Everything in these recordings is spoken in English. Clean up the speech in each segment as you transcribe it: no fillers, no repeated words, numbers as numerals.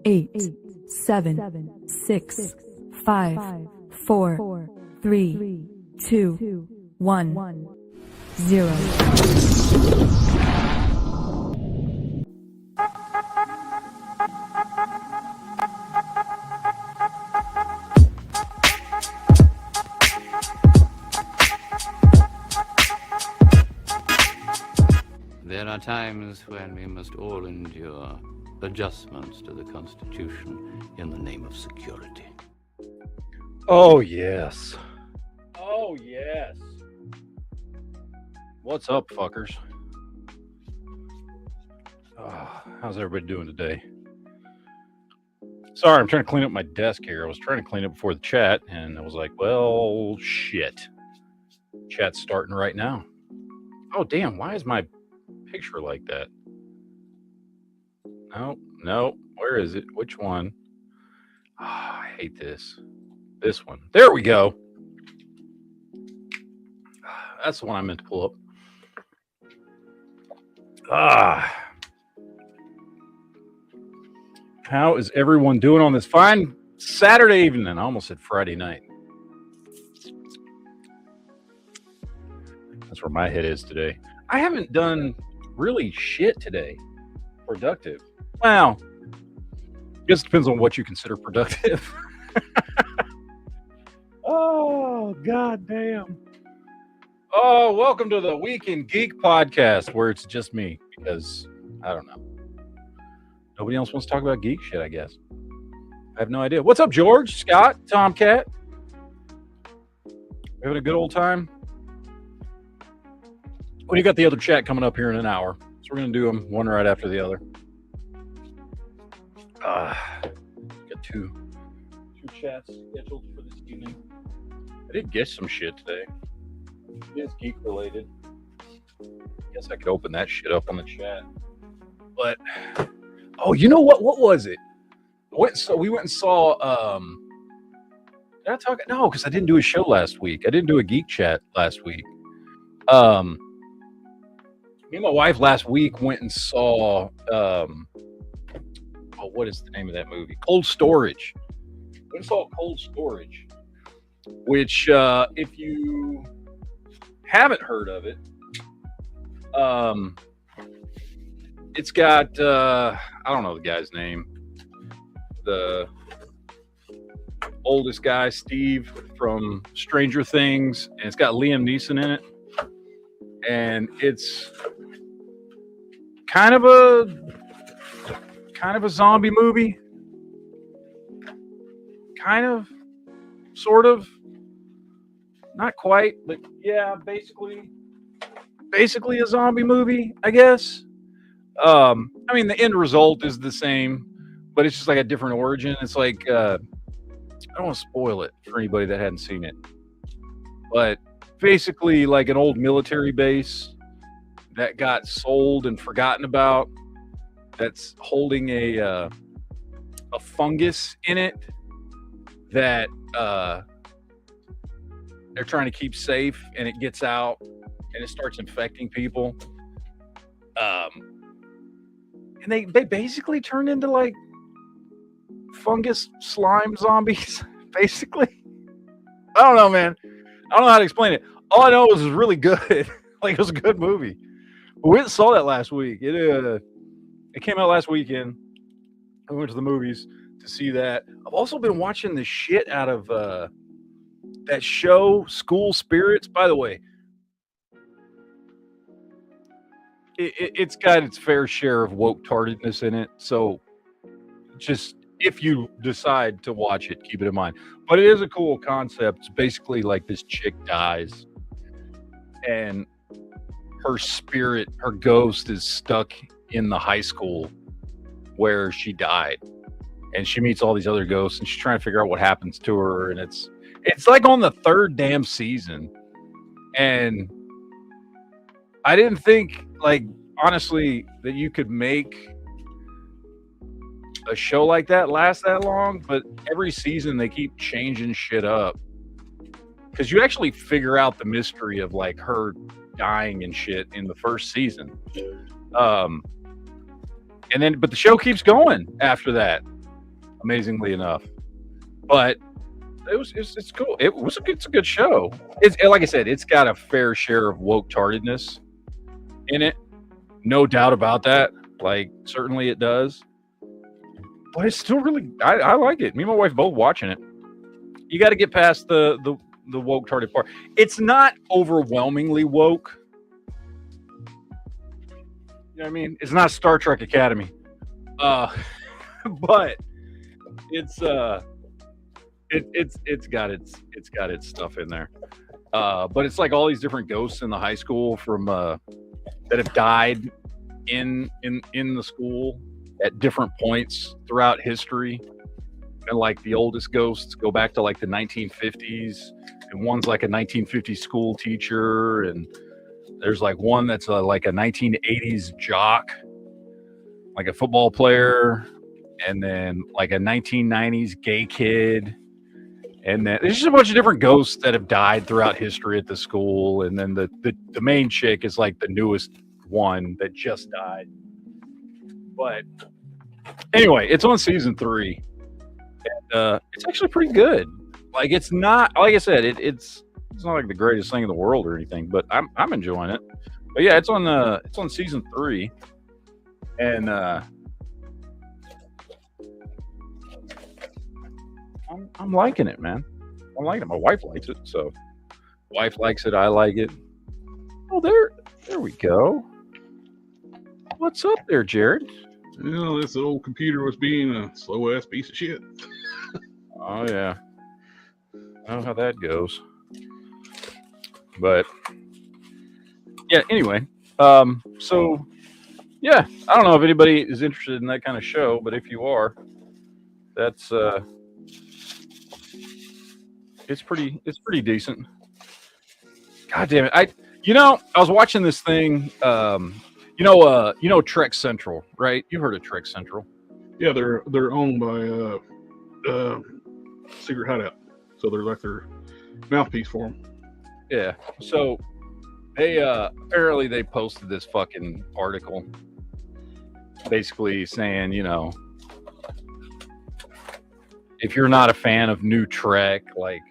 8, 7, 6, 5, 4, 3, 2, 1, 0. There are times when we must all endure adjustments to the Constitution in the name of security. Oh, yes. Oh, yes. What's up, fuckers? How's everybody doing today? Sorry, I'm trying to clean up my desk here. I was trying to clean up before the chat, and I was like, well, shit. Chat's starting right now. Oh, damn, why is my picture like that? No, where is it? Which one? Oh, I hate this. This one. There we go. That's the one I meant to pull up. How is everyone doing on this fine Saturday evening? I almost said Friday night. That's where my head is today. I haven't done really shit today. Productive. Well, I guess it depends on what you consider productive. Oh, goddamn. Oh, welcome to the Week in Geek podcast, where it's just me, because, I don't know. Nobody else wants to talk about geek shit, I guess. I have no idea. What's up, George, Scott, Tomcat? Having a good old time? Well, you got the other chat coming up here in an hour, so we're going to do them one right after the other. Got two chats scheduled for this evening. I did get some shit today. It is geek related. Guess I could open that shit up on the chat. But oh, you know what? What was it? We went and saw. Did I talk? No, because I didn't do a show last week. I didn't do a geek chat last week. Me and my wife last week went and saw. What is the name of that movie? Cold Storage. We saw Cold Storage, which, if you haven't heard of it, it's got I don't know the guy's name. The oldest guy, Steve from Stranger Things, and it's got Liam Neeson in it, and it's kind of a zombie movie. Kind of, sort of, not quite, but yeah, basically a zombie movie, I guess. I mean, the end result is the same, but it's just like a different origin. It's like, I don't want to spoil it for anybody that hadn't seen it, but basically like an old military base that got sold and forgotten about, that's holding a fungus in it that they're trying to keep safe, and it gets out and it starts infecting people. And they basically turn into like fungus slime zombies, basically. I don't know, man. I don't know how to explain it. All I know is it was really good. Like, it was a good movie. But we saw that last week. It came out last weekend. I went to the movies to see that. I've also been watching the shit out of that show, School Spirits. By the way, it's got its fair share of woke-tardedness in it. So just, if you decide to watch it, keep it in mind. But it is a cool concept. It's basically like this chick dies, and her spirit, her ghost, is stuck in the high school where she died, and she meets all these other ghosts, and she's trying to figure out what happens to her. And it's like on the third damn season, and I didn't think, like, honestly, that you could make a show like that last that long. But every season they keep changing shit up, because you actually figure out the mystery of like her dying and shit in the first season. And then, but the show keeps going after that. amazingly enough. But it's cool. It's a good show. It's like I said, it's got a fair share of woke tardedness in it, no doubt about that. Like certainly it does, but it's still really I like it. Me and my wife both watching it. You got to get past the woke tarded part. It's not overwhelmingly woke. You know what I mean? It's not Star Trek Academy, but it's got its stuff in there. But it's like all these different ghosts in the high school from that have died in the school at different points throughout history. And like the oldest ghosts go back to like the 1950s, and one's like a 1950s school teacher, and there's like one that's like a 1980s jock, like a football player, and then like a 1990s gay kid. And then there's just a bunch of different ghosts that have died throughout history at the school. And then the main chick is like the newest one that just died. But anyway, it's on season 3. And it's actually pretty good. Like it's not, like I said, it's not like the greatest thing in the world or anything, but I'm enjoying it. But yeah, it's on season 3. And I'm liking it, man. I'm liking it. My wife likes it, so wife likes it. I like it. Oh, there we go. What's up there, Jared? You know, this old computer was being a slow ass piece of shit. Oh yeah, I know how that goes. But yeah, anyway, so yeah, I don't know if anybody is interested in that kind of show, but if you are, that's it's pretty decent. God damn it. I was watching this thing, you know Trek Central, right? You've heard of Trek Central. Yeah, they're owned by Secret Hideout. So they're like their mouthpiece for them. Yeah. So they apparently they posted this fucking article basically saying, if you're not a fan of new Trek, like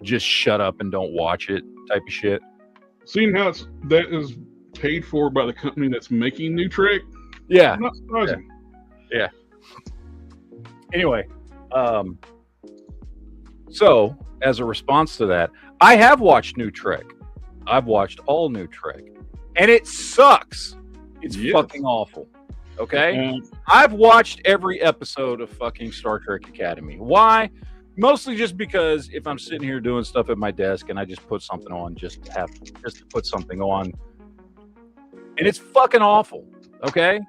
just shut up and don't watch it type of shit. Seeing how that is paid for by the company that's making new Trek, yeah, not surprising. Yeah. Anyway, so as a response to that, I have watched new Trek. I've watched all new Trek, and it sucks. It's fucking awful. Okay, I've watched every episode of fucking Star Trek Academy. Why? Mostly just because if I'm sitting here doing stuff at my desk and I just put something on, just to put something on, and it's fucking awful. Okay,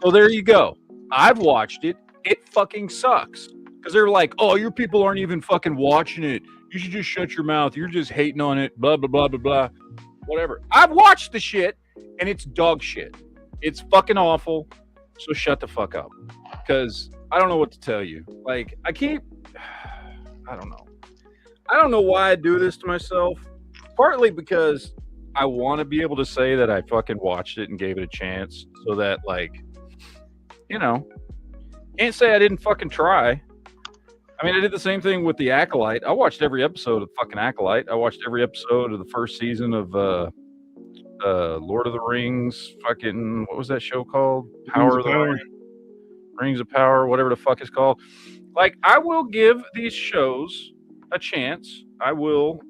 so there you go. I've watched it. It fucking sucks because they're like, "Oh, your people aren't even fucking watching it. You should just shut your mouth. You're just hating on it." Blah blah blah blah blah. Whatever. I've watched the shit, and it's dog shit. It's fucking awful. So shut the fuck up. Because I don't know what to tell you. Like, I don't know. I don't know why I do this to myself. Partly because I want to be able to say that I fucking watched it and gave it a chance. So that, like, can't say I didn't fucking try. I mean, I did the same thing with The Acolyte. I watched every episode of fucking Acolyte. I watched every episode of the first season of Lord of the Rings, fucking, what was that show called? Rings of Power, whatever the fuck it's called. Like, I will give these shows a chance. I will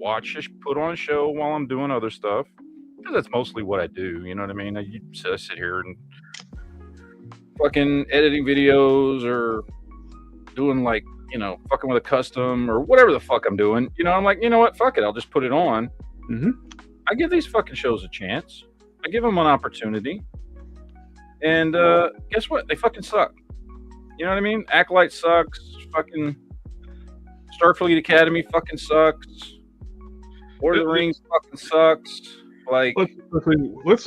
put on a show while I'm doing other stuff, because that's mostly what I do, you know what I mean? I sit here and fucking editing videos or doing, like, fucking with a custom or whatever the fuck I'm doing. I'm like, you know what? Fuck it. I'll just put it on. Mm-hmm. I give these fucking shows a chance. I give them an opportunity. And guess what? They fucking suck. You know what I mean? Acolyte sucks. Fucking Starfleet Academy fucking sucks. Lord of the Rings fucking sucks. Like, let's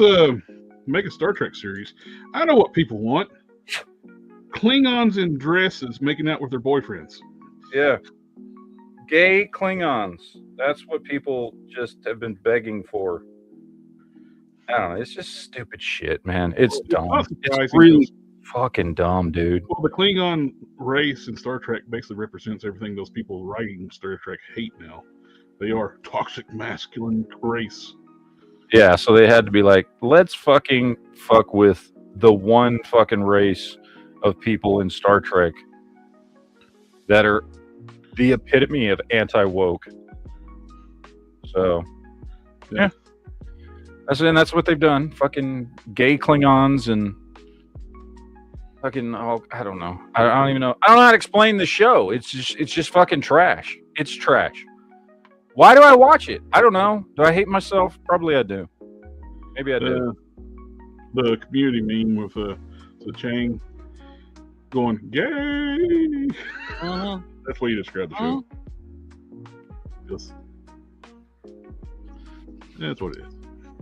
make a Star Trek series. I know what people want. Klingons in dresses making out with their boyfriends. Yeah. Gay Klingons. That's what people just have been begging for. I don't know. It's just stupid shit, man. It's dumb. It's really, fucking dumb, dude. Well, the Klingon race in Star Trek basically represents everything those people writing Star Trek hate now. They are toxic masculine race. Yeah, so they had to be like, let's fucking fuck with the one fucking race of people in Star Trek that are the epitome of anti-woke. So, yeah. That's what they've done. Fucking gay Klingons and fucking, I don't know. I don't even know. I don't know how to explain the show. It's just fucking trash. It's trash. Why do I watch it? I don't know. Do I hate myself? Probably I do. Maybe I do. The community meme with the Chang going gay. That's what you described the show. Just, that's what it is.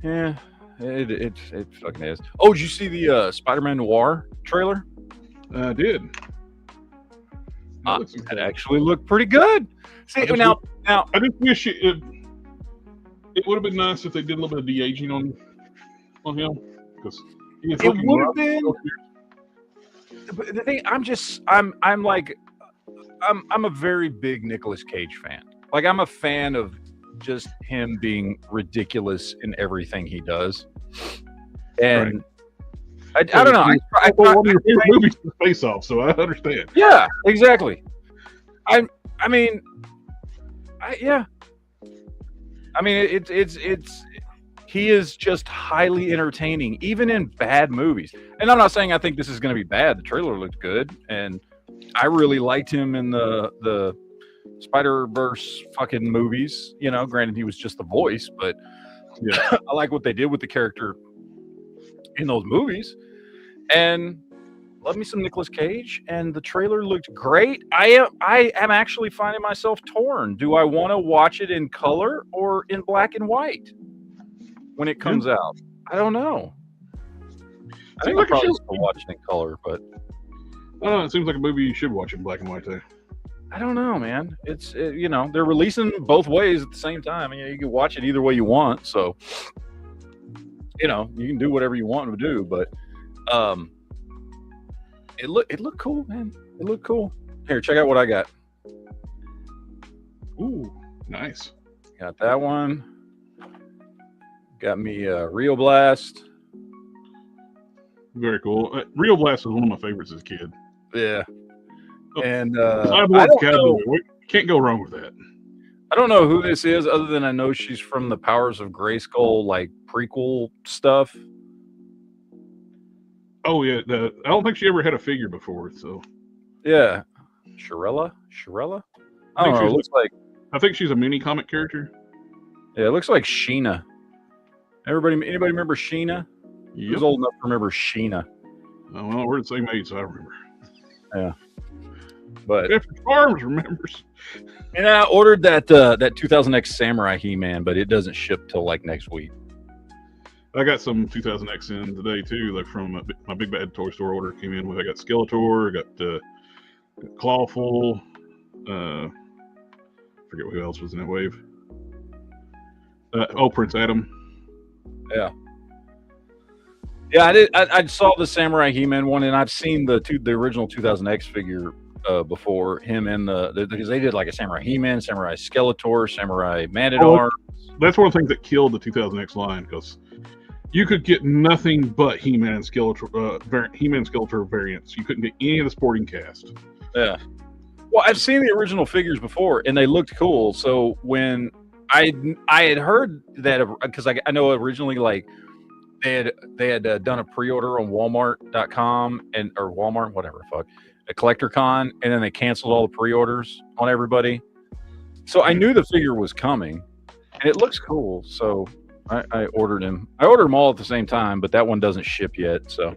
Yeah, it fucking is. Oh, did you see the Spider-Man Noir trailer? I did. It actually looked pretty good. See, now I just wish it would have been nice if they did a little bit of de-aging on him, because it would have been. But the thing, I'm a very big Nicolas Cage fan. Like, I'm a fan of just him being ridiculous in everything he does. And I don't know. I one of your favorite movies is Face Off, so I understand. Yeah, exactly. I mean, he is just highly entertaining, even in bad movies. And I'm not saying I think this is going to be bad. The trailer looked good, and I really liked him in the Spider-Verse fucking movies. You know, granted he was just the voice, but yeah, I like what they did with the character in those movies. And love me some Nicolas Cage, and the trailer looked great. I am actually finding myself torn. Do I want to watch it in color or in black and white when it comes out? I don't know. I think I'll probably still watch it in color, but I don't know. It seems like a movie you should watch in black and white too. I don't know, man. It's you know, they're releasing both ways at the same time. You can watch it either way you want. So, you know, you can do whatever you want to do. But it looked cool, man. It looked cool. Here, check out what I got. Ooh, nice. Got that one. Got me Rio Blast. Very cool. Rio Blast was one of my favorites as a kid. Yeah. And can't go wrong with that. I don't know who this is, other than I know she's from the Powers of Grayskull, like prequel stuff. Oh yeah, I don't think she ever had a figure before. So yeah, Shirella. I don't know. It looks like. I think she's a mini comic character. Yeah, it looks like Sheena. Anybody remember Sheena? Yep. Who's old enough to remember Sheena? Oh, well, we're the same age, so I remember. Yeah. But Jeffrey Farms remembers. And I ordered that 2000X Samurai He-Man, but it doesn't ship till like next week. I got some 2000X in today too, like from my Big Bad Toy Store order came in with. I got Skeletor, I got Clawful. Forget who else was in that wave. Prince Adam. Yeah. Yeah, I did. I saw the Samurai He-Man one, and I've seen the original 2000X figure before, him and because they did like a Samurai He-Man, Samurai Skeletor, Samurai Man-at-Arms. That's one of the things that killed the 2000X line, because you could get nothing but He-Man and Skeletor, He-Man Skeletor variants. You couldn't get any of the sporting cast. Yeah. Well, I've seen the original figures before, and they looked cool. So when I had heard that, because I know originally like they had done a pre-order on Walmart.com or Walmart, whatever, a CollectorCon, and then they canceled all the pre-orders on everybody. So I knew the figure was coming, and it looks cool. So I ordered him. I ordered them all at the same time, but that one doesn't ship yet. So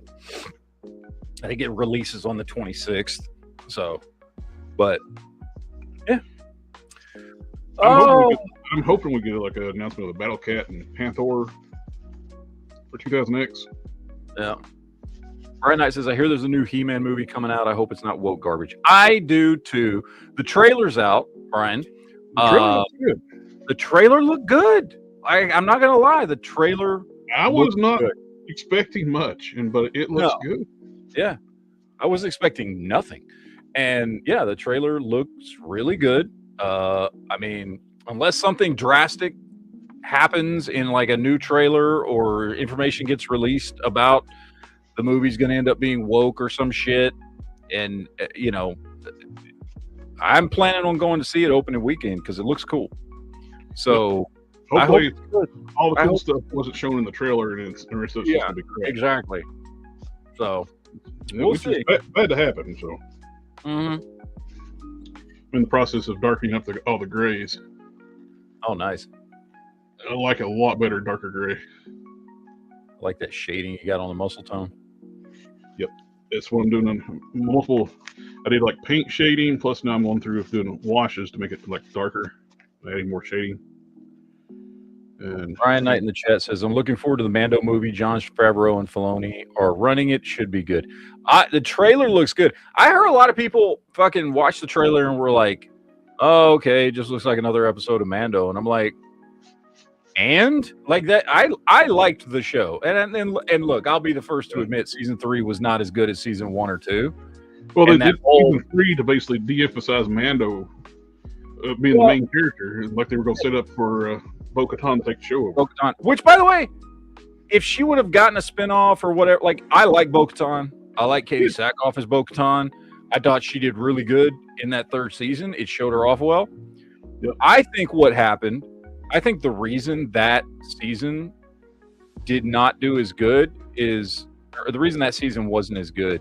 I think it releases on the 26th. So, but yeah. I'm hoping we get like an announcement of the Battle Cat and Panther for 2000X. Yeah. Bright Knight says, I hear there's a new He-Man movie coming out. I hope it's not woke garbage. I do too. The trailer's out, Brian. The trailer looked good. I'm not gonna lie. The trailer. I was not expecting much, but it looks good. Yeah. I was expecting nothing. And yeah, the trailer looks really good. I mean, unless something drastic happens in like a new trailer or information gets released about the movie's going to end up being woke or some shit, and I'm planning on going to see it opening weekend because it looks cool. So hopefully all the cool stuff wasn't shown in the trailer, and it's just going to be great. Exactly. So we'll see. Bad to happen. So I'm in the process of darkening up all the grays. Oh, nice. I like a lot better darker gray. I like that shading you got on the muscle tone. Yep, that's what I'm doing on multiple. I did like paint shading, plus now I'm going through doing washes to make it like darker, adding more shading. And Brian Knight in the chat says, I'm looking forward to the Mando movie. Jon Favreau and Filoni are running it. Should be good. The trailer looks good. I heard a lot of people fucking watch the trailer and were like, oh, okay, it just looks like another episode of Mando. And I'm like, and like that, I liked the show. And look, I'll be the first to admit season 3 was not as good as season 1 or 2. Well, they did season 3 to basically de-emphasize Mando being the main character, like they were going to set up for Bo-Katan to take the show over. Bo-Katan, which, by the way, if she would have gotten a spinoff or whatever, like, I like Bo-Katan. I like Katie Sackhoff as Bo-Katan. I thought she did really good in that 3rd season. It showed her off well. Yep. I think what happened, I think the reason that season did not do as good or the reason that season wasn't as good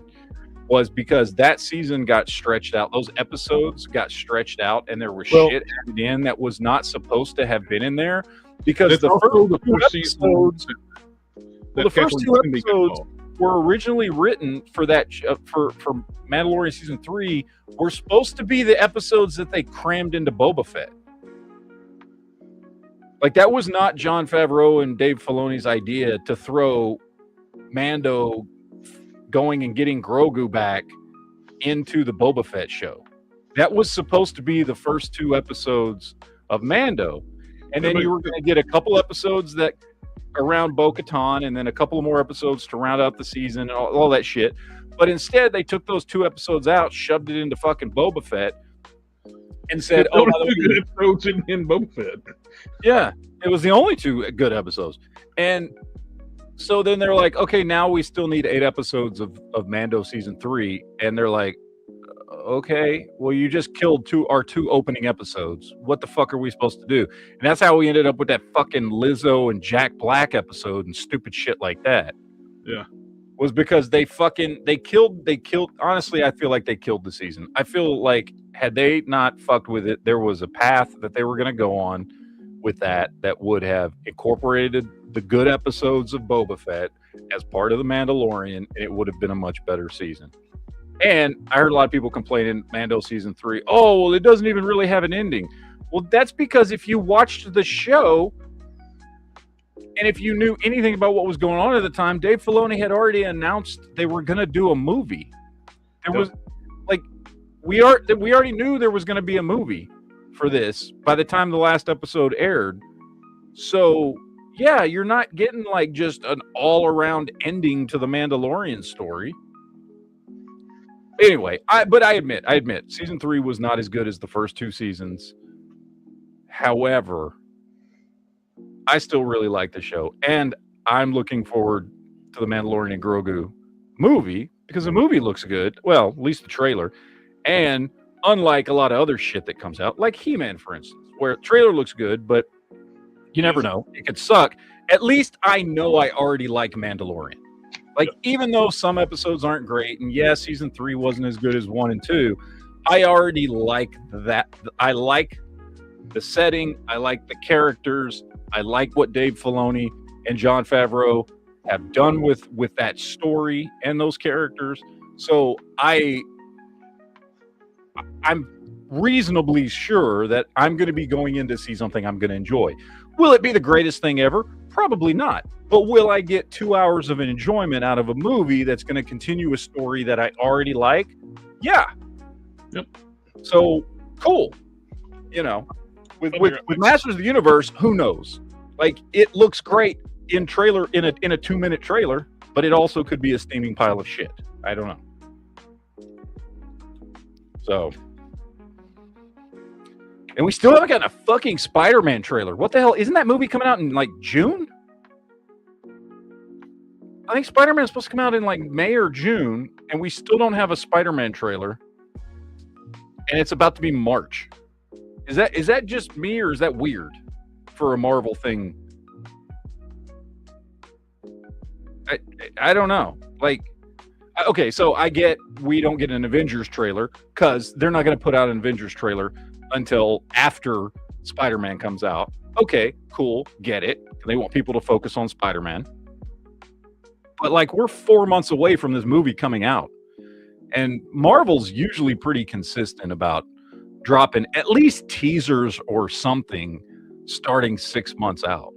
was because that season got stretched out. Those episodes got stretched out, and there was shit added in that was not supposed to have been in there. Because the first two episodes were originally written for that for Mandalorian season 3 were supposed to be the episodes that they crammed into Boba Fett. Like, that was not Jon Favreau and Dave Filoni's idea to throw Mando going and getting Grogu back into the Boba Fett show. That was supposed to be the first 2 episodes of Mando. And then you were going to get a couple episodes that around Bo-Katan, and then a couple more episodes to round out the season and all that shit. But instead, they took those 2 episodes out, shoved it into fucking Boba Fett, and said, "Oh, by the way, good episodes in Boba Fett." Yeah, it was the only 2 good episodes. And so then they're like, okay, now we still need 8 episodes of Mando season 3. And they're like, okay, well, you just killed our 2 opening episodes. What the fuck are we supposed to do? And that's how we ended up with that fucking Lizzo and Jack Black episode and stupid shit like that. Yeah. Was because they killed, honestly, I feel like they killed the season. I feel like had they not fucked with it, there was a path that they were going to go on with that would have incorporated the good episodes of Boba Fett as part of the Mandalorian, and it would have been a much better season. And I heard a lot of people complaining Mando season 3, oh, well, it doesn't even really have an ending. Well, that's because if you watched the show and if you knew anything about what was going on at the time, Dave Filoni had already announced they were going to do a movie. There was like we already knew there was going to be a movie for this by the time the last episode aired. So, yeah, you're not getting like just an all-around ending to the Mandalorian story. Anyway, I admit, season 3 was not as good as the first 2 seasons. However, I still really like the show, and I'm looking forward to the Mandalorian and Grogu movie because the movie looks good. Well, at least the trailer. And unlike a lot of other shit that comes out, like He-Man, for instance, where the trailer looks good, but you never know. It could suck. At least I know I already like Mandalorian. Like, even though some episodes aren't great, and yes, season 3 wasn't as good as 1 and 2, I already like that. I like the setting. I like the characters. I like what Dave Filoni and Jon Favreau have done with that story and those characters. So I'm reasonably sure that I'm going to be going in to see something I'm going to enjoy. Will it be the greatest thing ever? Probably not. But will I get 2 hours of enjoyment out of a movie that's going to continue a story that I already like? Yeah. Yep. So, cool. You know, with Masters of the Universe, who knows? Like, it looks great in a 2-minute trailer, but it also could be a steaming pile of shit. I don't know. So, and we still haven't gotten a fucking Spider-Man trailer. What the hell? Isn't that movie coming out in like June? I think Spider-Man is supposed to come out in like May or June, and we still don't have a Spider-Man trailer. And it's about to be March. Is that just me, or is that weird for a Marvel thing? I don't know. Like, okay, so I get we don't get an Avengers trailer because they're not going to put out an Avengers trailer until after Spider-Man comes out. Okay, cool, get it. They want people to focus on Spider-Man. But like, we're 4 months away from this movie coming out. And Marvel's usually pretty consistent about dropping at least teasers or something starting 6 months out.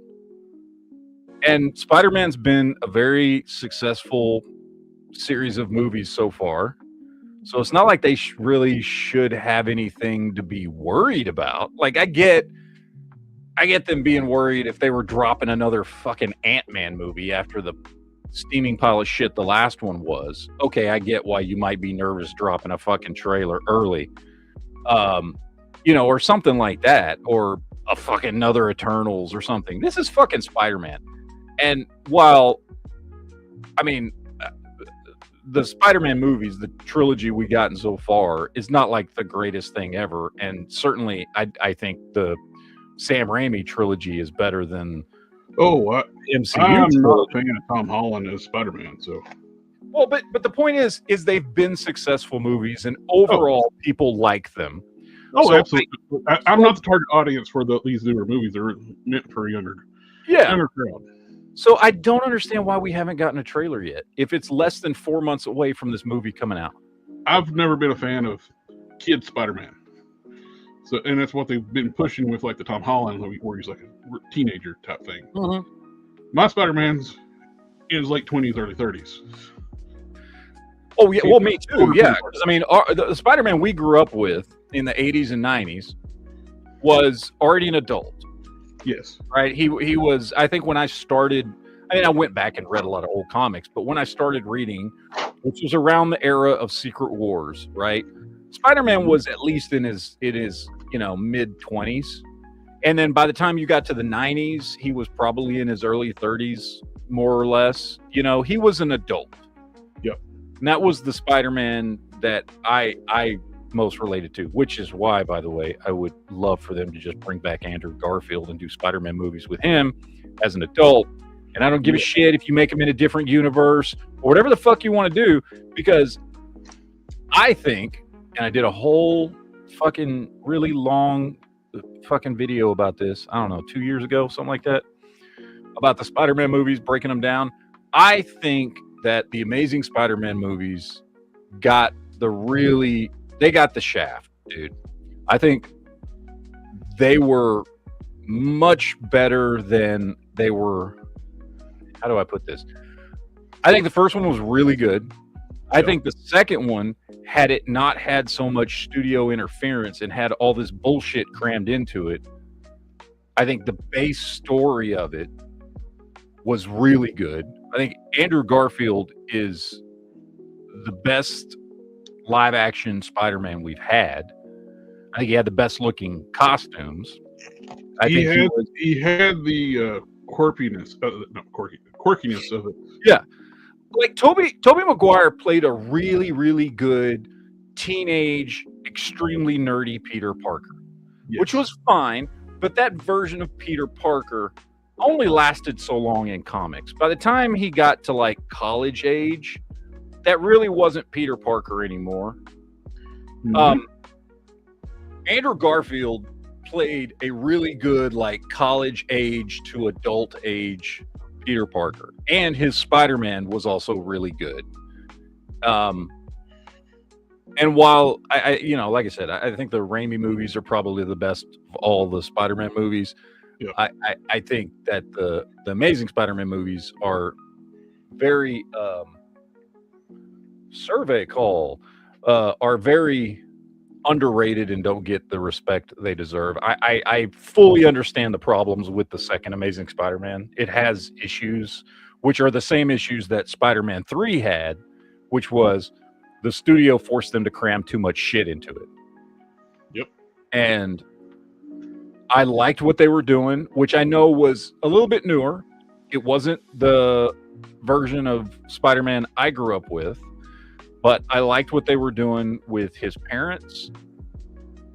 And Spider-Man's been a very successful series of movies so far. So it's not like they really should have anything to be worried about. Like, I get them being worried if they were dropping another fucking Ant-Man movie after the steaming pile of shit the last one was. Okay, I get why you might be nervous dropping a fucking trailer early. Or something like that, or a fucking another Eternals or something. This is fucking Spider-Man. And while, I mean, the Spider-Man movies, the trilogy we gotten so far, is not like the greatest thing ever. And certainly, I think the Sam Raimi trilogy is better than MCU. I'm not a fan of Tom Holland as Spider-Man. So, well, but the point is they've been successful movies, and overall, people like them. Oh, so absolutely. I'm not the target audience for these newer movies. They're meant for a younger crowd. So I don't understand why we haven't gotten a trailer yet. If it's less than 4 months away from this movie coming out, I've never been a fan of kid Spider-Man. So, and that's what they've been pushing with, like the Tom Holland movie, where he's like a teenager type thing. Mm-hmm. My Spider-Man's in his late 20s, early 30s. Oh yeah, well, me too. Yeah, because I mean, the Spider-Man we grew up with in the 80s and 90s was already an adult. Yes. Right. He was, I think when I started, I mean, I went back and read a lot of old comics, but when I started reading, which was around the era of Secret Wars, right? Spider-Man was at least in his mid 20s. And then by the time you got to the 90s, he was probably in his early 30s, more or less. He was an adult. Yep. And that was the Spider-Man that I most related to, which is why, by the way, I would love for them to just bring back Andrew Garfield and do Spider-Man movies with him as an adult. And I don't give a shit if you make him in a different universe or whatever the fuck you want to do, because I think, and I did a whole fucking really long fucking video about this, I don't know, 2 years ago, something like that, about the Spider-Man movies, breaking them down. I think that the Amazing Spider-Man movies got they got the shaft, dude. I think they were much better than they were. How do I put this? I think the first one was really good. I think the second one, had it not had so much studio interference and had all this bullshit crammed into it, I think the base story of it was really good. I think Andrew Garfield is the best live action Spider-Man we've had. I think he had the best looking costumes. He had the quirkiness of it. Yeah. Like Tobey Maguire played a really, really good teenage, extremely nerdy Peter Parker, which was fine, but that version of Peter Parker only lasted so long in comics. By the time he got to like college age, that really wasn't Peter Parker anymore. Mm-hmm. Andrew Garfield played a really good like college age to adult age Peter Parker, and his Spider-Man was also really good. And while I like I said, I think the Raimi movies are probably the best of all the Spider-Man movies. Yeah. I think that the Amazing Spider-Man movies are very are very underrated and don't get the respect they deserve. I fully understand the problems with the second Amazing Spider-Man. It has issues, which are the same issues that Spider-Man 3 had, which was the studio forced them to cram too much shit into it. Yep. And I liked what they were doing, which I know was a little bit newer. It wasn't the version of Spider-Man I grew up with, but I liked what they were doing with his parents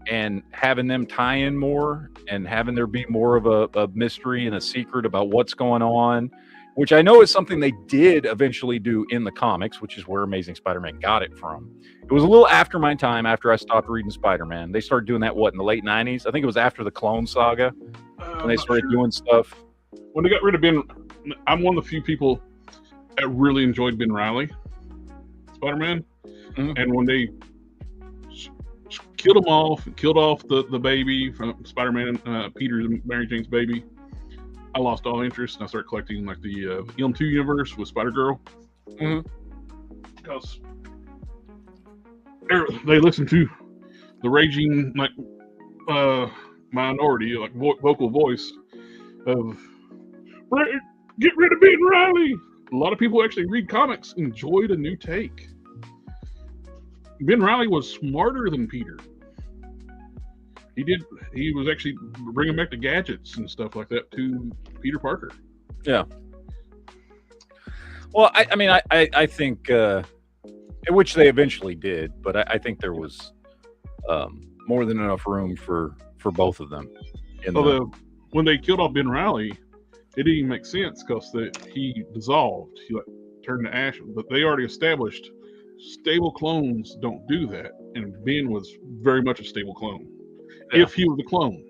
and having them tie in more and having there be more of a mystery and a secret about what's going on, which I know is something they did eventually do in the comics, which is where Amazing Spider-Man got it from. It was a little after my time, after I stopped reading Spider-Man. They started doing that, in the late 90s? I think it was after the Clone Saga when they started doing stuff. When they got rid of Ben, I'm one of the few people that really enjoyed Ben Reilly, Spider-Man. Mm-hmm. And when they killed him off, killed off the baby from Spider-Man, Peter's and Mary Jane's baby, I lost all interest and I started collecting like the EM2 universe with Spider-Girl. Because they listened to the raging like minority, like vocal voice of get rid of Ben Reilly. A lot of people actually read comics enjoyed a new take. Ben Reilly was smarter than Peter. He was actually bringing back the gadgets and stuff like that to Peter Parker. Yeah. Well, I think, which they eventually did, but I think there was more than enough room for both of them. When they killed off Ben Reilly, it didn't even make sense because he dissolved. He turned to ash. But they already established stable clones don't do that, and Ben was very much a stable clone. Yeah. If he was the clone,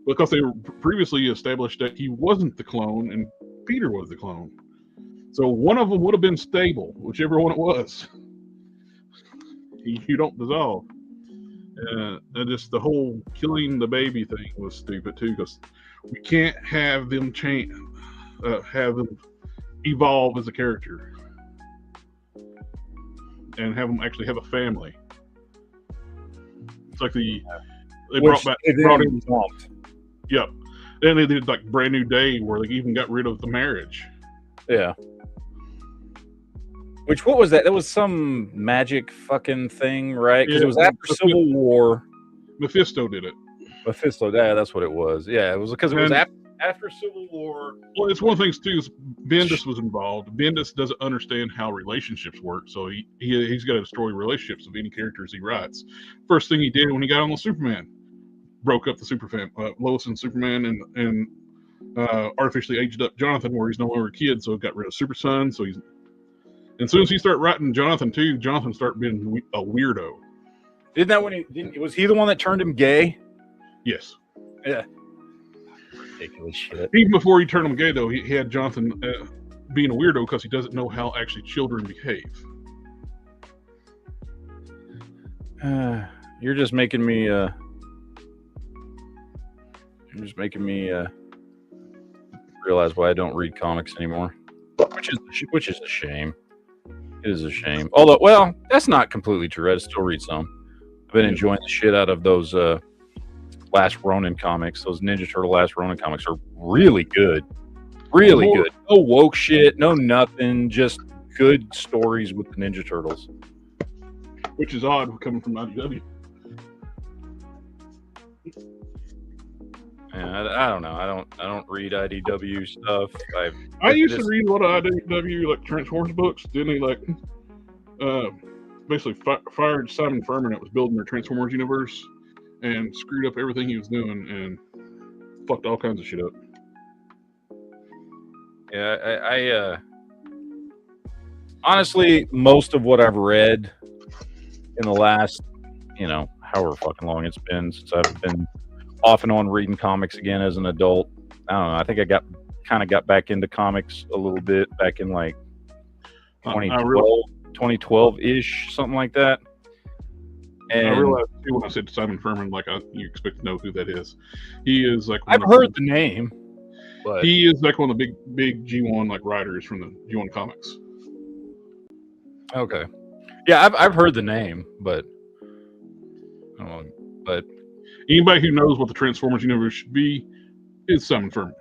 because they were previously established that he wasn't the clone and Peter was the clone. So one of them would have been stable, whichever one it was. You don't dissolve. And just the whole killing the baby thing was stupid too, because we can't have them change, have them evolve as a character, and have them actually have a family. It's like they brought in. Yep. Then they did like Brand New Day, where they even got rid of the marriage. Yeah. What was that? That was some magic fucking thing, right? Because it was after Civil War. Mephisto did it. Mephisto, yeah, that's what it was. Yeah, it was because it was after Civil War. Well, it's one of the things too. Is Bendis was involved. Bendis doesn't understand how relationships work, so he's got to destroy relationships of any characters he writes. First thing he did when he got on the Superman, broke up the Superman, Lois and Superman, and artificially aged up Jonathan, where he's no longer a kid, so it got rid of Super Son. So he's, and as soon as he started writing Jonathan too, Jonathan started being a weirdo. Isn't that when was he the one that turned him gay? Yes. Yeah. Ridiculous shit. Even before he turned him gay, though, he had Jonathan being a weirdo because he doesn't know how actually children behave. You're just making me. Realize why I don't read comics anymore, which is a shame. It is a shame. Although, well, that's not completely true. I still read some. I've been enjoying the shit out of those Last Ronin comics. Those Ninja Turtle Last Ronin comics are really good. Really good. No woke shit, no nothing. Just good stories with the Ninja Turtles. Which is odd coming from IDW. Yeah, I don't know. I don't read IDW stuff. I used to read a lot of IDW like Transformers books. Then they basically fired Simon Furman that was building their Transformers universe and screwed up everything he was doing and fucked all kinds of shit up. Yeah, I honestly, most of what I've read in the last, however fucking long it's been since I've been off and on reading comics again as an adult. I don't know. I think I got back into comics a little bit back in like 2012-ish, something like that. And I realized too when I said Simon Furman, you expect to know who that is. He is like I've heard the name, but he is like one of the big G1 like writers from the G1 comics. Okay, yeah, I've heard the name, but I don't know. But anybody who knows what the Transformers universe should be is Simon Furman.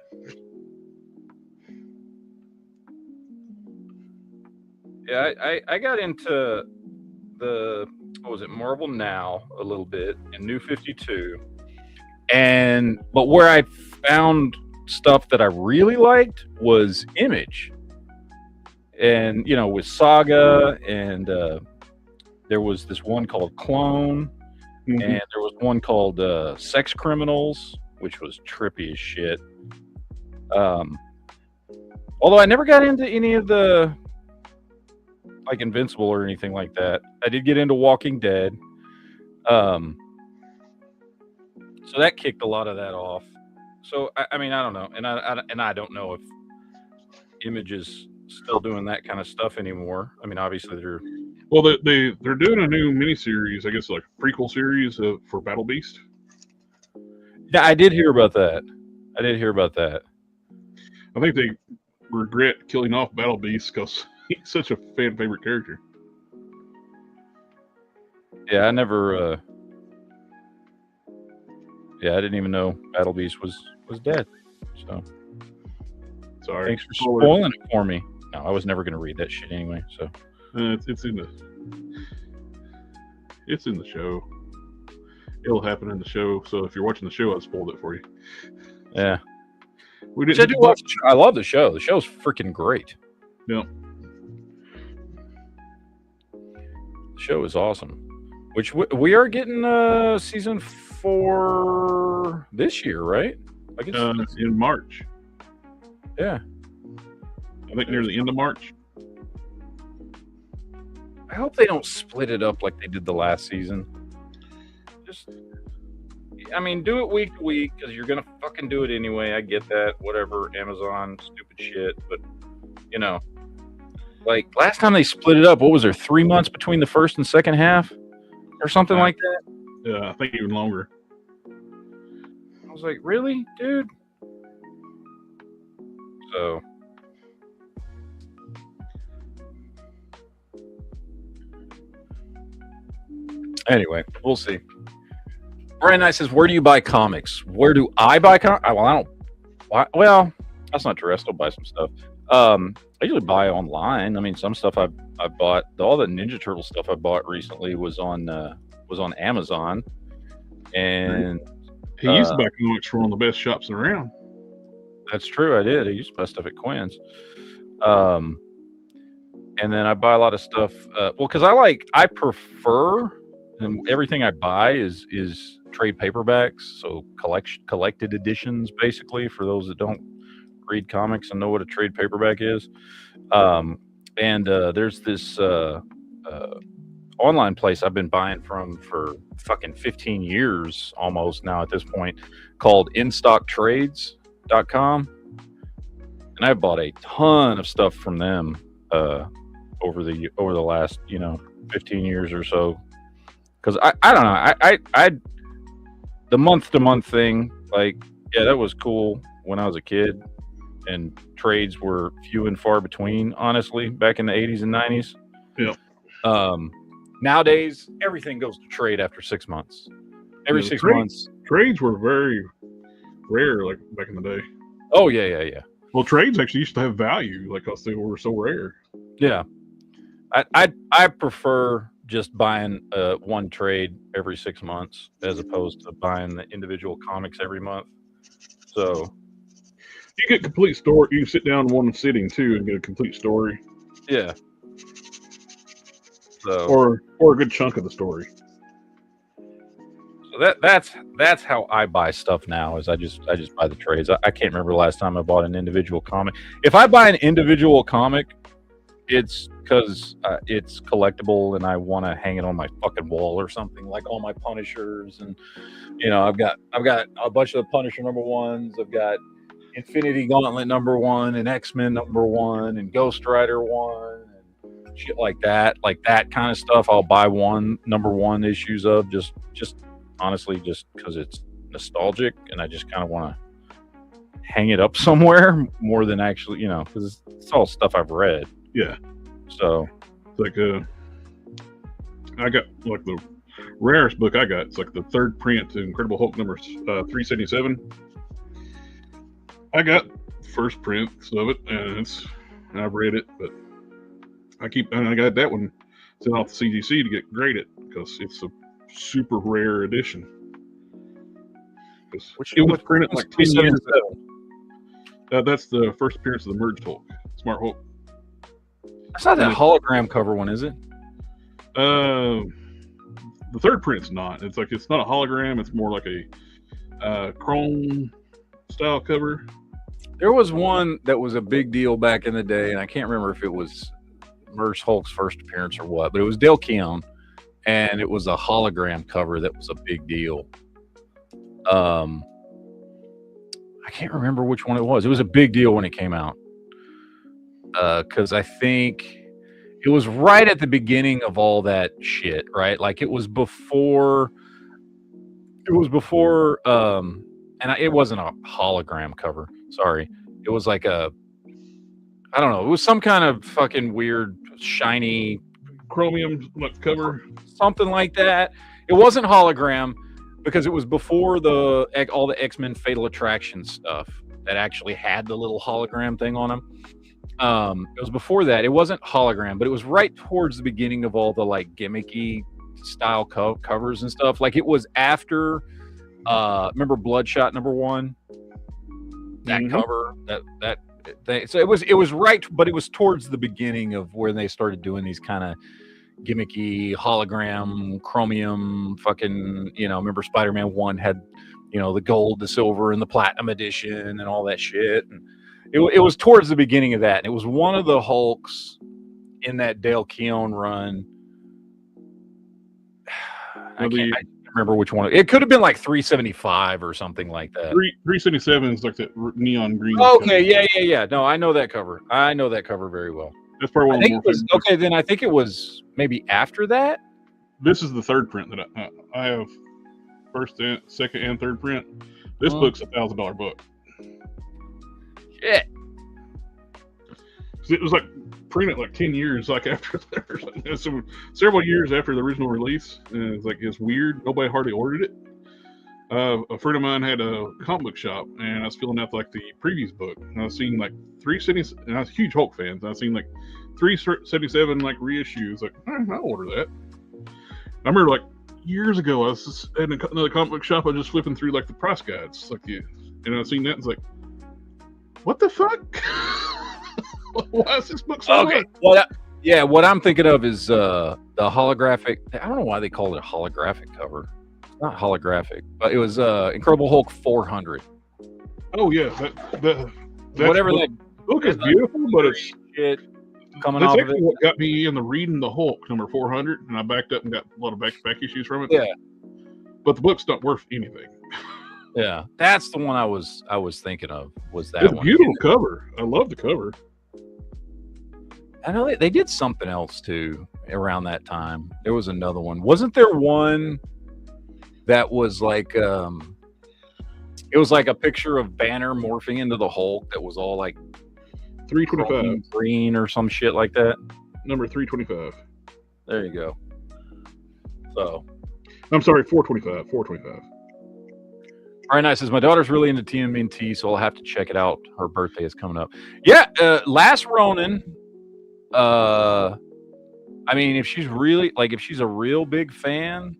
Yeah, I got into the what was it, Marvel Now a little bit and New 52. But where I found stuff that I really liked was Image. And with Saga, and there was this one called Clone, and there was one called Sex Criminals, which was trippy as shit. Although I never got into any of the like Invincible or anything like that. I did get into Walking Dead. So that kicked a lot of that off. So I mean, I don't know, and I don't know if Image is still doing that kind of stuff anymore. I mean, obviously they're doing a new miniseries, I guess, like a prequel series for Battle Beast. Yeah, I did hear about that. I think they regret killing off Battle Beast because he's such a fan favorite character. Yeah, I never. Yeah, I didn't even know Battle Beast was dead. So sorry, thanks for spoiling it for me. No, I was never going to read that shit anyway. So it's in the show. It'll happen in the show. So if you're watching the show, I spoiled it for you. Yeah, we didn't. I do watch the show. I love the show. The show's freaking great. Yeah, the show is awesome. Which we are getting season 4 this year, right? I guess in March. Yeah, I think near the end of March. I hope they don't split it up like they did the last season. I mean, do it week to week because you're gonna fucking do it anyway. I get that. Whatever, Amazon, stupid shit. But like last time they split it up, what was there? 3 months between the first and second half, or something like that. Yeah, I think even longer. I was like, really, dude? So. Anyway, we'll see. Brian Knight says, "Where do you buy comics? Where do I buy comics? Well, I don't. Well, that's not true. I still buy some stuff. I usually buy online. I mean, some stuff I bought. All the Ninja Turtle stuff I bought recently was on Amazon. And he used to buy comics from one of the best shops around. That's true. I did. I used to buy stuff at Quinn's. And then I buy a lot of stuff. Because I prefer, and everything I buy is trade paperbacks, so collected editions, basically, for those that don't read comics and know what a trade paperback is. There's this online place I've been buying from for fucking 15 years almost now at this point, called InStockTrades.com, and I bought a ton of stuff from them over the last 15 years or so. Because I don't know, I the month-to-month thing, like, yeah, that was cool when I was a kid, and trades were few and far between, honestly, back in the 80s and 90s. Yeah. Nowadays, everything goes to trade after 6 months. Every 6 months. Trades were very rare, like back in the day. Oh, yeah. Well, trades actually used to have value, like, because they were so rare. Yeah. I prefer just buying one trade every 6 months as opposed to buying the individual comics every month. So you get complete story. You can sit down in one sitting too and get a complete story. Yeah. So or a good chunk of the story. So that's how I buy stuff now. Is I just buy the trades. I can't remember the last time I bought an individual comic. If I buy an individual comic, it's because it's collectible and I want to hang it on my fucking wall or something, like all my Punishers, and I've got a bunch of the Punisher #1s. I've got Infinity Gauntlet #1 and X-Men #1 and Ghost Rider 1 and shit like that kind of stuff. I'll buy #1 issues of just honestly just because it's nostalgic and I just kind of want to hang it up somewhere more than actually because it's all stuff I've read. Yeah. So, like, I got like the rarest book I got. It's like the third print to Incredible Hulk number 377. I got first prints of it, and I've read it, but I got that one sent off to CGC to get graded because it's a super rare edition. It was printed like 10 years ago. That's the first appearance of the Merged Hulk, Smart Hulk. That's not that hologram cover one, is it? The third print's not. It's not a hologram. It's more like a chrome style cover. There was one that was a big deal back in the day, and I can't remember if it was Merged Hulk's first appearance or what, but it was Dale Keown, and it was a hologram cover that was a big deal. I can't remember which one it was. It was a big deal when it came out. Because I think it was right at the beginning of all that shit, right? Like it was before, and it wasn't a hologram cover. Sorry. It was like I don't know. It was some kind of fucking weird, shiny chromium cover. Something like that. It wasn't hologram because it was before all the X-Men Fatal Attraction stuff that actually had the little hologram thing on them. It was before that. It wasn't hologram, but it was right towards the beginning of all the like gimmicky style covers and stuff. Like it was after, remember Bloodshot #1? That cover, that thing. So it was right, but it was towards the beginning of where they started doing these kind of gimmicky hologram, chromium, fucking, remember Spider-Man 1 had, the gold, the silver, and the platinum edition and all that shit. And it was towards the beginning of that. And it was one of the Hulks in that Dale Keown run. I can't remember which one. It could have been like 375 or something like that. 377 is like that neon green. Okay, cover. Yeah. No, I know that cover. I know that cover very well. That's probably one of the more okay, then I think it was maybe after that. This is the third print that I have. Second, and third print. This book's $1,000 book. Shit. It was like printed like 10 years after that. So several years after the original release. And it's weird. Nobody hardly ordered it. A friend of mine had a comic book shop, and I was filling out like the previous book. And I've seen like 377, and I was a huge Hulk fan. So I've seen like 377 like reissues. Like, I'll order that. I remember like years ago, I was just at another comic book shop. I was just flipping through like the price guides, and I seen that. It's like, what the fuck? Why is this book so much? What I'm thinking of is the holographic. I don't know why they call it a holographic cover. It's not holographic, but it was Incredible Hulk 400. Oh yeah, that whatever that book is beautiful, but it's shit coming that's off actually of it. what got me into reading the Hulk number 400, and I backed up and got a lot of back issues from it. Yeah, but the book's not worth anything. Yeah, that's the one I was thinking of. Was that it's one? A beautiful cover. I love the cover. I know they did something else too around that time. There was another one. Wasn't there one that was like it was like a picture of Banner morphing into the Hulk that was all like 325 green or some shit like that? Number 325. There you go. So I'm sorry, 425. 425. All right, nice. Says my daughter's really into TMNT, so I'll have to check it out. Her birthday is coming up. Yeah, Last Ronin. I mean, if she's a real big fan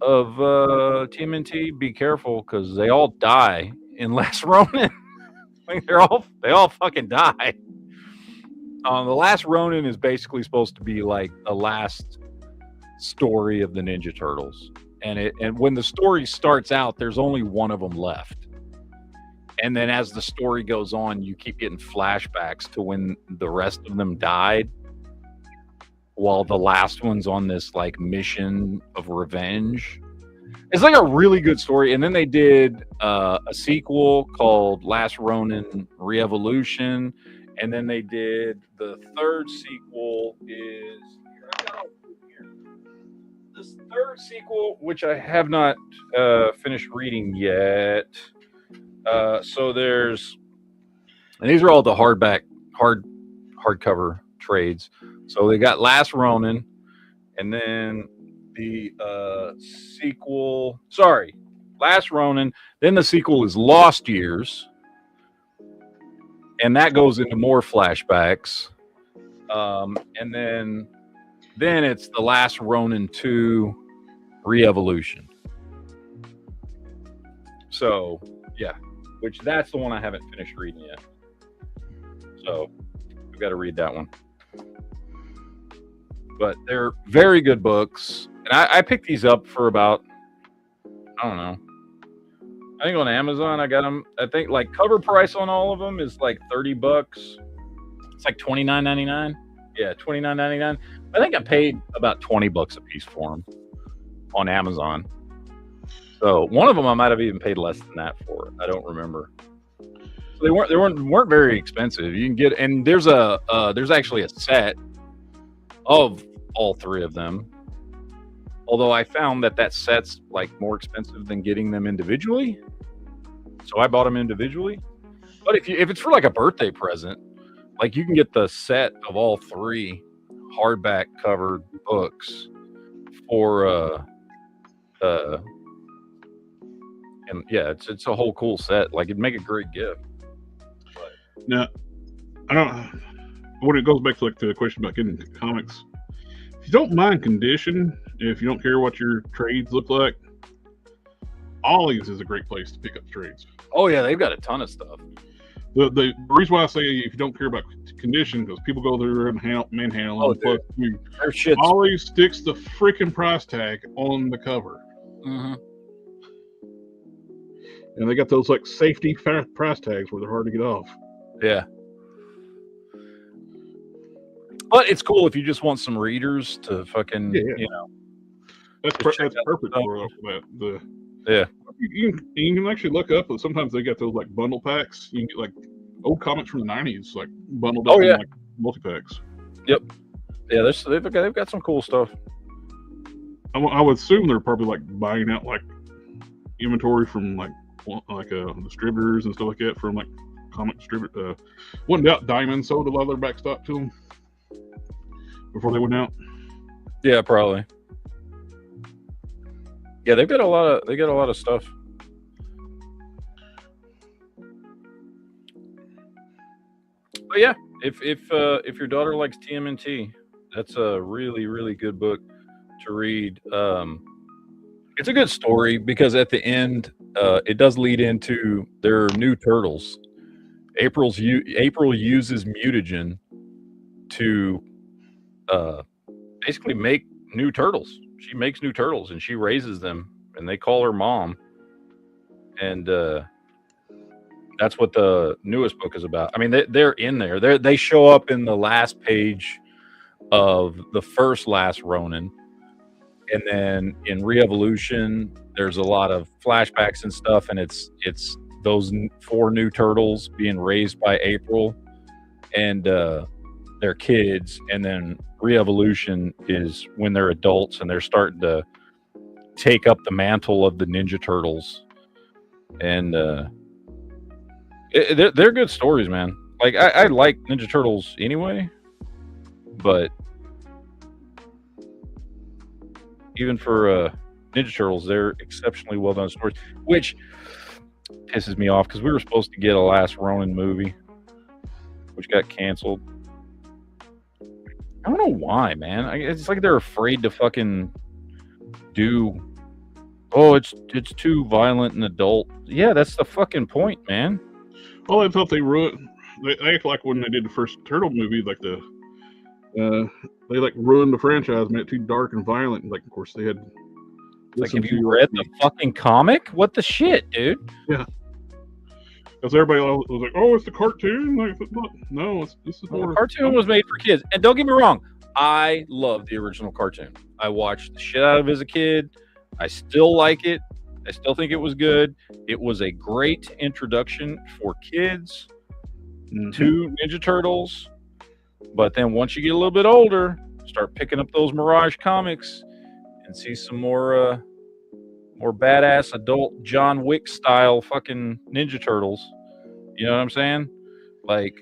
of TMNT, be careful because they all die in Last Ronin. Like they all fucking die. The Last Ronin is basically supposed to be like the last story of the Ninja Turtles, and when the story starts out, there's only one of them left. And then as the story goes on, you keep getting flashbacks to when the rest of them died, while the last one's on this like mission of revenge. It's like a really good story. And then they did a sequel called Last Ronin Re-Evolution. And then they did the third sequel is this third sequel, which I have not finished reading yet. So there's, and these are all the hardcover trades. So they got Last Ronin, and then the sequel. Sorry, Last Ronin. Then the sequel is Lost Years, and that goes into more flashbacks. And then Then it's The Last Ronin 2 Re-Evolution. So, yeah. Which that's the one I haven't finished reading yet. So, I've got to read that one. But they're very good books. And I picked these up for about, I don't know. I think on Amazon I got them. I think like cover price on all of them is like $30. It's like $29.99. Yeah, $29.99. I think I paid about $20 a piece for them on Amazon. So one of them I might have even paid less than that for. I don't remember. So they weren't very expensive. You can get, and there's actually a set of all three of them. Although I found that set's like more expensive than getting them individually. So I bought them individually. But if it's for like a birthday present, like you can get the set of all three hardback covered books for and yeah, it's a whole cool set. Like it'd make a great gift. But, Now, I don't. When it goes back to like the question about getting comics, if you don't mind condition, if you don't care what your trades look like, Ollie's is a great place to pick up trades. oh yeah, they've got a ton of stuff. The reason why I say if you don't care about condition, because people go there and manhandle. Oh, and plus, Their shit's Ollie's sticks the freaking price tag on the cover, mhm. and they got those like safety price tags where they're hard to get off. Yeah. But it's cool if you just want some readers to fucking, Yeah. you know. That's Just check that's out perfect the for that. Yeah. You can actually look up. Sometimes they got those like bundle packs. You can get like old comics from the '90s, like bundled up Oh, yeah. in like multi packs. Yeah, they've got some cool stuff. I would assume they're probably like buying out like inventory from like distributors and stuff like that from like comic distributor. Wouldn't doubt Diamond sold a lot of their back stock to them before they went out. Yeah, probably. Yeah, they got a lot of stuff. But yeah, if your daughter likes TMNT, that's a really, really good book to read. It's a good story because at the end, it does lead into their new turtles. April uses mutagen to basically make new turtles. She makes new turtles and she raises them, and they call her mom. And that's what the newest book is about. I mean, they're in there. They show up in the last page of the first Last Ronin. And then in Re-Evolution, there's a lot of flashbacks and stuff, and it's those 4 new turtles being raised by April and their kids. And then Re-Evolution is when they're adults and they're starting to take up the mantle of the Ninja Turtles. And they're good stories, man. Like I like Ninja Turtles anyway, but even for Ninja Turtles, they're exceptionally well done stories, which pisses me off because we were supposed to get a Last Ronin movie, which got canceled. I don't know why, man. It's like they're afraid to fucking do. Oh, it's too violent and adult. Yeah, that's the fucking point, man. Well, I thought they ruined. They act like when they did the first Turtle movie, like they like ruined the franchise, made it too dark and violent. Like, of course, they had. Like, have you read the fucking comic? What the shit, dude? Yeah. Because everybody was like, "Oh, it's the cartoon." Like, no, this is more. The cartoon was made for kids, and don't get me wrong, I love the original cartoon. I watched the shit out of it as a kid. I still like it. I still think it was good. It was a great introduction for kids to Ninja Turtles. But then once you get a little bit older, start picking up those Mirage comics and see some more badass adult John Wick style fucking Ninja Turtles. You know what I'm saying? Like,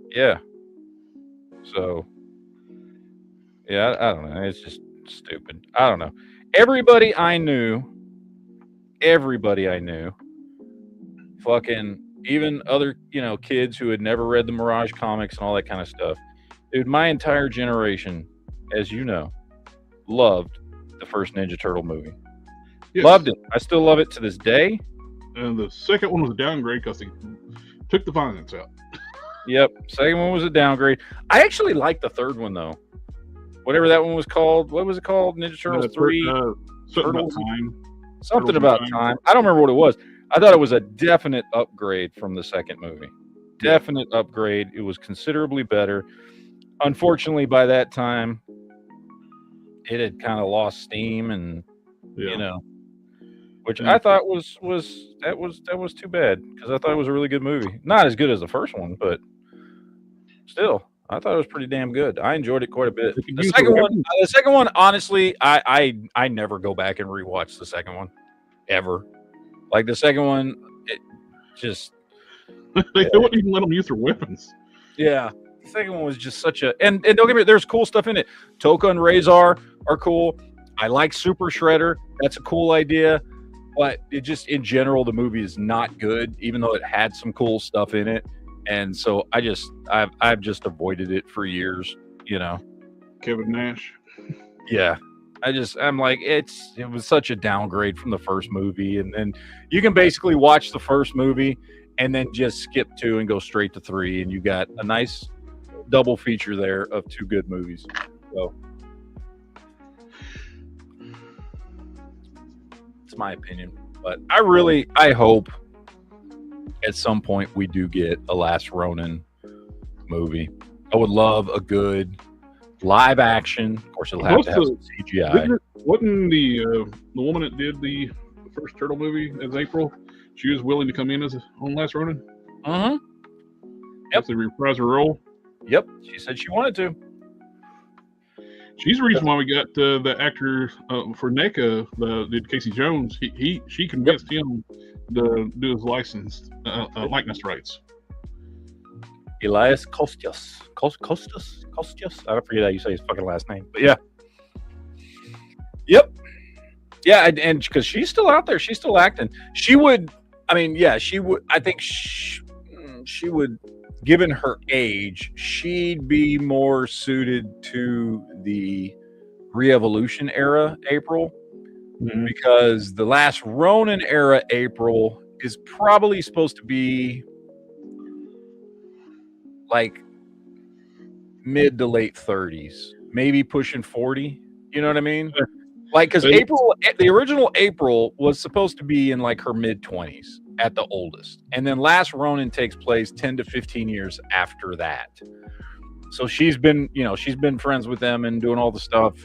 yeah. So, yeah, I don't know. It's just stupid. I don't know. Everybody I knew, fucking, even other, kids who had never read the Mirage comics and all that kind of stuff, Dude, my entire generation, as you know, loved the first Ninja Turtle movie. Yes. Loved it. I still love it to this day. And the second one was a downgrade because they took the violence out. Yep. Second one was a downgrade. I actually liked the third one though. Whatever that one was called. What was it called? Ninja Turtles 3? Something about Turtles? time. Something Turtles about in time. I don't remember what it was. I thought it was a definite upgrade from the second movie. Definite upgrade. It was considerably better. Unfortunately, by that time, it had kind of lost steam, and you know, which I thought was too bad because I thought it was a really good movie. Not as good as the first one, but still, I thought it was pretty damn good. I enjoyed it quite a bit. The second one, honestly, I never go back and rewatch the second one ever. Like the second one, it just they wouldn't even let them use their weapons. Yeah. The second one was just such a and don't get me, there's cool stuff in it. Toka and Razor are cool. I like Super Shredder. That's a cool idea. But it just in general the movie is not good, even though it had some cool stuff in it. And so I've just avoided it for years, you know. Kevin Nash. Yeah. I'm like, it was such a downgrade from the first movie. And then you can basically watch the first movie and then just skip 2 and go straight to 3, and you got a nice double feature there of 2 good movies. So it's my opinion, but I hope at some point we do get a Last Ronin movie. I would love a good live action. Of course, it'll have to have some CGI. Wasn't the woman that did the first Turtle movie as April? She was willing to come in on Last Ronin. Yep. To reprise her role. Yep. She said she wanted to. She's the reason why we got the actor for NECA, did Casey Jones. She convinced him to do his license likeness rights. Elias Kostios. Kostios? I forget how you say his fucking last name. But yeah. Yep. Yeah, and because she's still out there. She's still acting. She would, she would, I think she would, given her age, she'd be more suited to the Re-Evolution era April, because the Last Ronin era April is probably supposed to be like mid to late 30s, maybe pushing 40. You know what I mean? Like, because April, the original April was supposed to be in like her mid 20s at the oldest, and then Last Ronin takes place 10 to 15 years after that. So she's been friends with them and doing all the stuff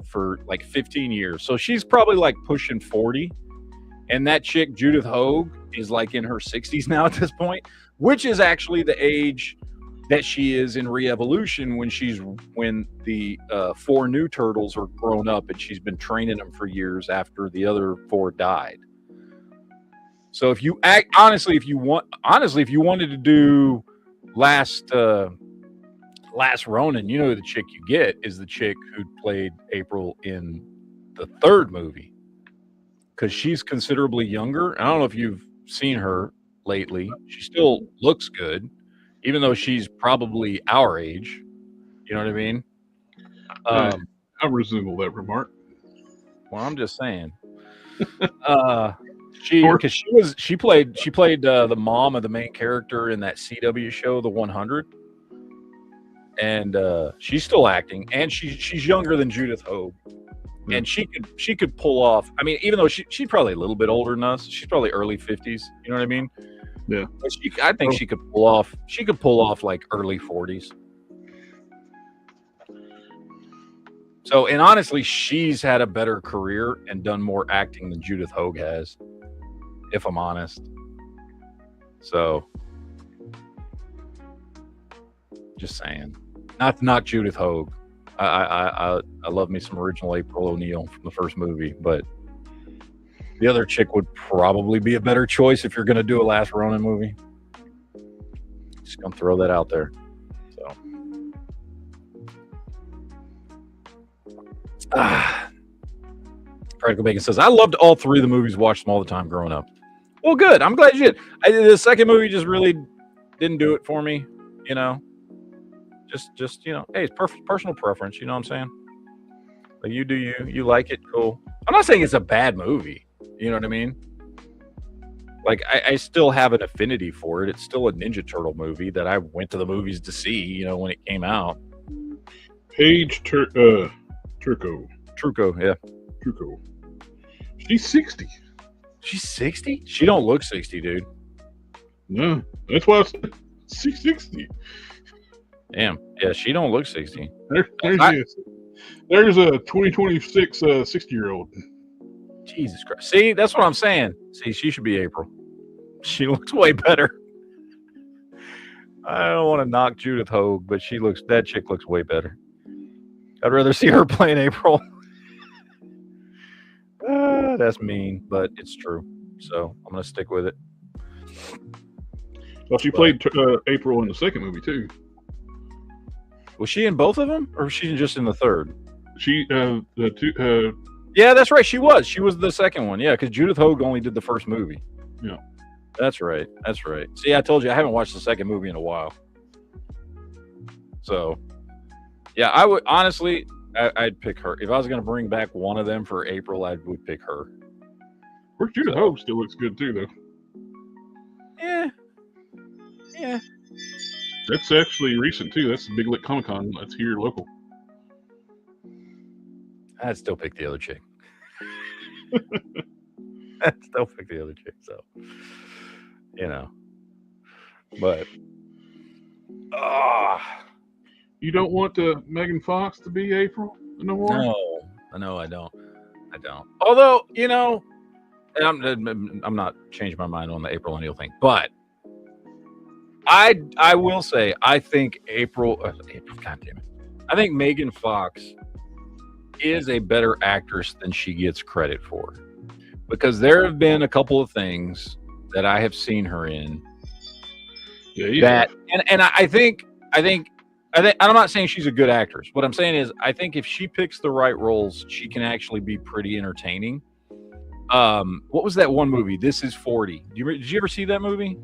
for like 15 years. So she's probably like pushing 40, and that chick Judith Hogue is like in her 60s now at this point, which is actually the age that she is in Re-Evolution when the 4 new turtles are grown up, and she's been training them for years after the other 4 died. So if you wanted to do Last Ronin, you know, the chick you get is the chick who played April in the 3rd movie, because she's considerably younger. I don't know if you've seen her lately. She still looks good, even though she's probably our age. You know what I mean? I resemble that remark. Well, I'm just saying. She played the mom of the main character in that CW show, The 100, and she's still acting, and she's younger than Judith Hogue, and she could pull off. I mean, even though she's probably a little bit older than us, she's probably early 50s. You know what I mean? Yeah. But I think she could pull off. She could pull off like early 40s. So, and honestly, she's had a better career and done more acting than Judith Hogue has, if I'm honest. So, just saying. Not Judith Hogue. I love me some original April O'Neil from the first movie, but the other chick would probably be a better choice if you're going to do a Last Ronin movie. Just going to throw that out there. So, Practical Bacon says, I loved all 3 of the movies, watched them all the time growing up. Well, good. I'm glad you did. The second movie just really didn't do it for me, you know. Just hey, it's perfect personal preference. You know what I'm saying? Like you do you like it, cool. I'm not saying it's a bad movie. You know what I mean? Like I still have an affinity for it. It's still a Ninja Turtle movie that I went to the movies to see. When it came out. Paige Turco. Truco, yeah. Truco. She's 60. She's 60? She don't look 60, dude. No, that's why she's 60. Damn. Yeah, she don't look 60. There's a 2026 60-year-old. Jesus Christ. See, that's what I'm saying. See, she should be April. She looks way better. I don't want to knock Judith Hogue, but that chick looks way better. I'd rather see her playing April. That's mean, but it's true. So I'm going to stick with it. Well, she played April in the second movie, too. Was she in both of them, or was she just in the third? Yeah, that's right. She was. She was the second one. Yeah, because Judith Hogue only did the first movie. Yeah. That's right. See, I told you I haven't watched the second movie in a while. So, yeah, I would honestly, I'd pick her. If I was going to bring back one of them for April, I would pick her. Of course, Judith Hogue still looks good, too, though. Yeah. That's actually recent, too. That's the Big Lick Comic-Con. That's here local. I'd still pick the other chick. So, but you don't want Megan Fox to be April no more? No, I don't. Although, I'm not changing my mind on the April O'Neil thing, but I will say I think April. God damn it! I think Megan Fox is a better actress than she gets credit for, because there have been a couple of things that I have seen her in. And I think I'm not saying she's a good actress. What I'm saying is I think if she picks the right roles, she can actually be pretty entertaining. What was that one movie? This Is 40. Did you ever see that movie?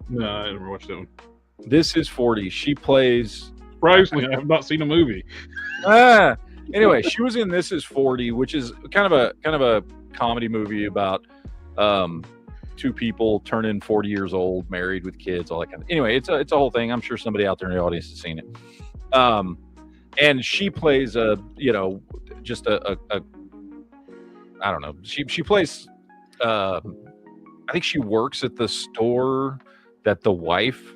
No, I never watched that one. This Is 40. She plays. Surprisingly, I have not seen a movie. Anyway, she was in This Is 40, which is kind of a comedy movie about two people turning 40 years old, married with kids, all that kind of. Anyway, it's a whole thing. I'm sure somebody out there in the audience has seen it. And she plays I don't know. She plays. I think she works at the store that the wife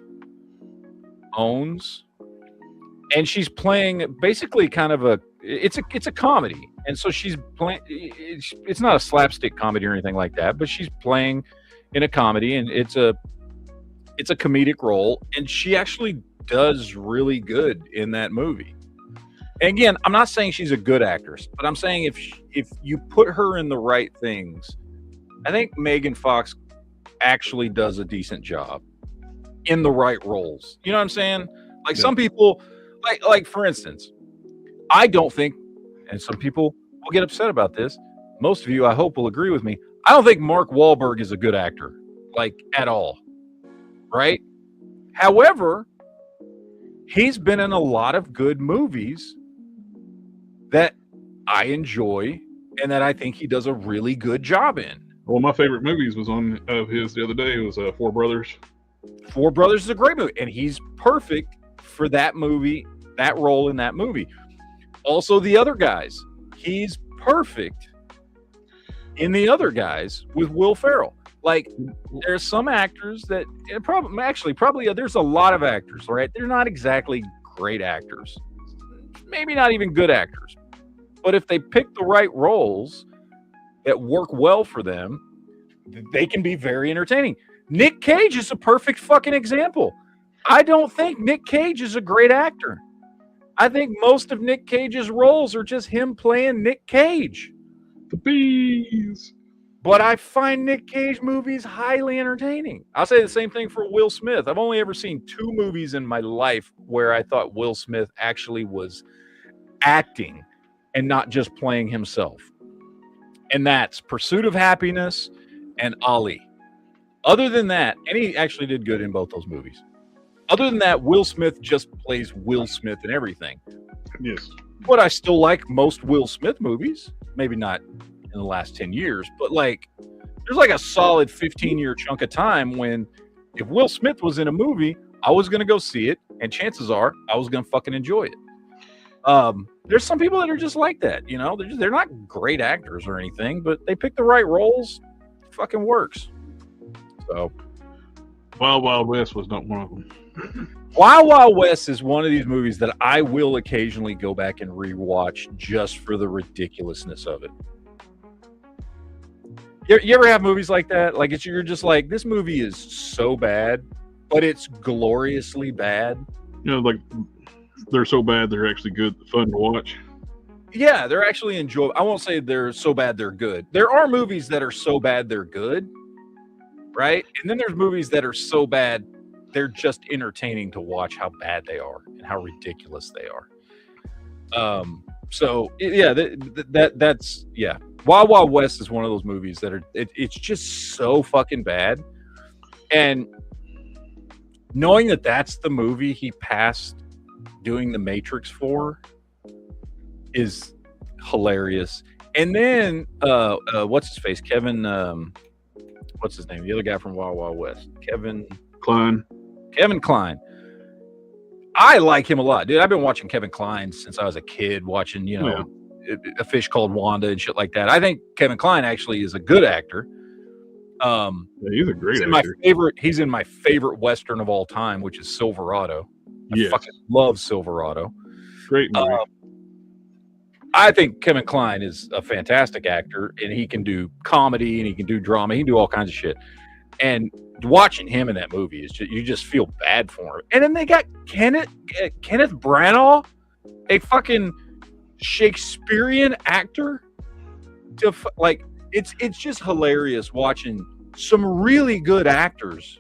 owns, and she's playing basically kind of it's a comedy, and so she's playing. It's not a slapstick comedy or anything like that, but she's playing in a comedy, and it's a comedic role, and she actually does really good in that movie. And again, I'm not saying she's a good actress, but I'm saying if you put her in the right things, I think Megan Fox actually does a decent job in the right roles. You know what I'm saying? Like some people, like for instance, I don't think, and some people will get upset about this. Most of you, I hope, will agree with me. I don't think Mark Wahlberg is a good actor, like at all. Right? However, he's been in a lot of good movies that I enjoy and that I think he does a really good job in. One of my favorite movies was on of his the other day. It was Four Brothers. Four Brothers is a great movie, and he's perfect for that movie, that role in that movie. Also, The Other Guys. He's perfect in The Other Guys with Will Ferrell. Like, there's some actors that probably there's a lot of actors, right? They're not exactly great actors, maybe not even good actors, but if they pick the right roles that work well for them, they can be very entertaining. Nick Cage is a perfect fucking example. I don't think Nick Cage is a great actor. I think most of Nick Cage's roles are just him playing Nick Cage. The Bees. But I find Nick Cage movies highly entertaining. I'll say the same thing for Will Smith. I've only ever seen 2 movies in my life where I thought Will Smith actually was acting and not just playing himself. And that's Pursuit of Happiness and Ali. Other than that, and he actually did good in both those movies. Other than that, Will Smith just plays Will Smith in everything. Yes. But I still like most Will Smith movies. Maybe not in the last 10 years, but like there's like a solid 15-year chunk of time when if Will Smith was in a movie, I was going to go see it, and chances are I was going to fucking enjoy it. There's some people that are just like that, you know. They're not great actors or anything, but they pick the right roles. It fucking works. So Wild Wild West was not one of them. Wild Wild West is one of these movies that I will occasionally go back and rewatch just for the ridiculousness of it. You ever have movies like that? Like you're just like, this movie is so bad, but it's gloriously bad. You know, like they're so bad they're actually good, fun to watch. Yeah, they're actually enjoyable. I won't say they're so bad they're good. There are movies that are so bad they're good, right? And then there's movies that are so bad they're just entertaining to watch how bad they are and how ridiculous they are. So yeah, that's yeah. Wild Wild West is one of those movies that are it's just so fucking bad, and knowing that that's the movie he passed doing The Matrix for is hilarious. And then what's his face? Kevin what's his name? The other guy from Wild Wild West. Kevin Kline. I like him a lot, dude. I've been watching Kevin Kline since I was a kid, watching, you know, A Fish Called Wanda and shit like that. I think Kevin Kline actually is a good actor. Yeah, he's a great actor. He's in my favorite Western of all time, which is Silverado. I fucking love Silverado. Great movie. I think Kevin Kline is a fantastic actor, and he can do comedy and he can do drama. He can do all kinds of shit. And watching him in that movie is just, you just feel bad for him. And then they got Kenneth Branagh, a fucking Shakespearean actor. It's just hilarious watching some really good actors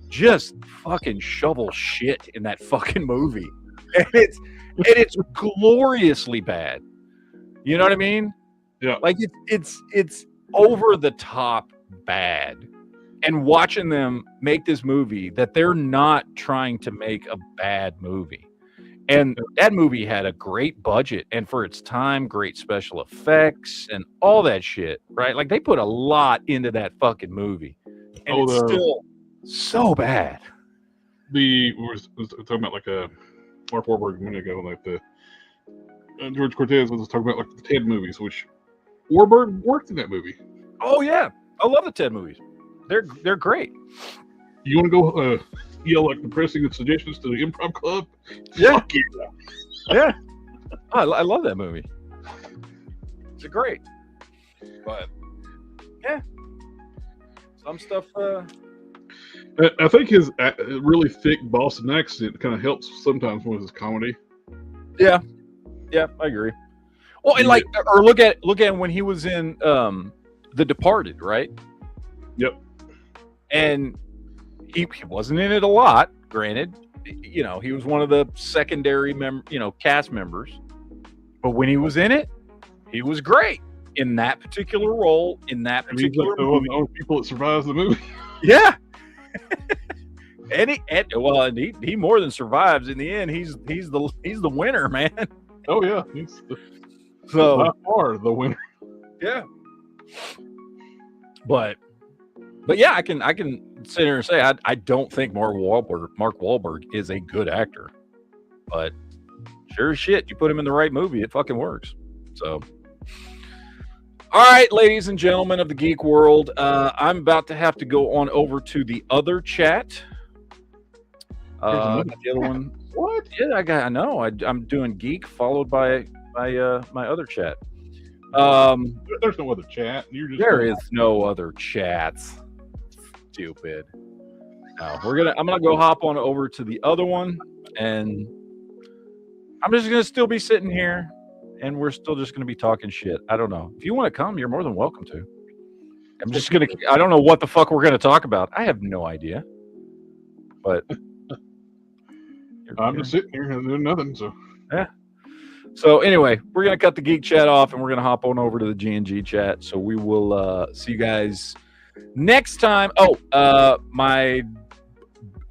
just fucking shovel shit in that fucking movie, and it's gloriously bad. You know what I mean? Yeah. Like it's over the top bad. And watching them make this movie that they're not trying to make a bad movie. And that movie had a great budget, and for its time, great special effects and all that shit, right? Like they put a lot into that fucking movie. And it's still so bad. We were talking about like Mark Wahlberg a minute ago, like the George Cortez was talking about like the Ted movies, which Wahlberg worked in that movie. Oh yeah, I love the Ted movies. They're great. You want to go yell like depressing suggestions to the Improv Club? Yeah. Fuck yeah. Yeah. I love that movie. It's great. But yeah, some stuff. I think his really thick Boston accent kind of helps sometimes with his comedy. Yeah, I agree. Well, and like, or look at when he was in The Departed, right? Yep. And he wasn't in it a lot, granted. You know, he was one of the secondary cast members. But when he was in it, he was great in that particular role, in that particular movie. One of the only people that survives the movie. Yeah. and he more than survives in the end. He's the winner, man. Oh yeah, he's by far the winner. Yeah. But yeah, I can sit here and say I don't think Mark Wahlberg is a good actor, but sure as shit, you put him in the right movie, it fucking works. So, all right, ladies and gentlemen of the geek world, I'm about to have to go on over to the other chat. The other one. What? Yeah, I know. I'm doing geek followed by my other chat. There's no other chat. There is no other chats. Stupid. No, I'm gonna go hop on over to the other one, and I'm just gonna still be sitting here, and we're still just gonna be talking shit. I don't know. If you want to come, you're more than welcome to. I don't know what the fuck we're gonna talk about. I have no idea. But I'm just sitting here doing nothing. So yeah. So anyway, we're gonna cut the geek chat off, and we're gonna hop on over to the G&G chat. So we will see you guys next time. My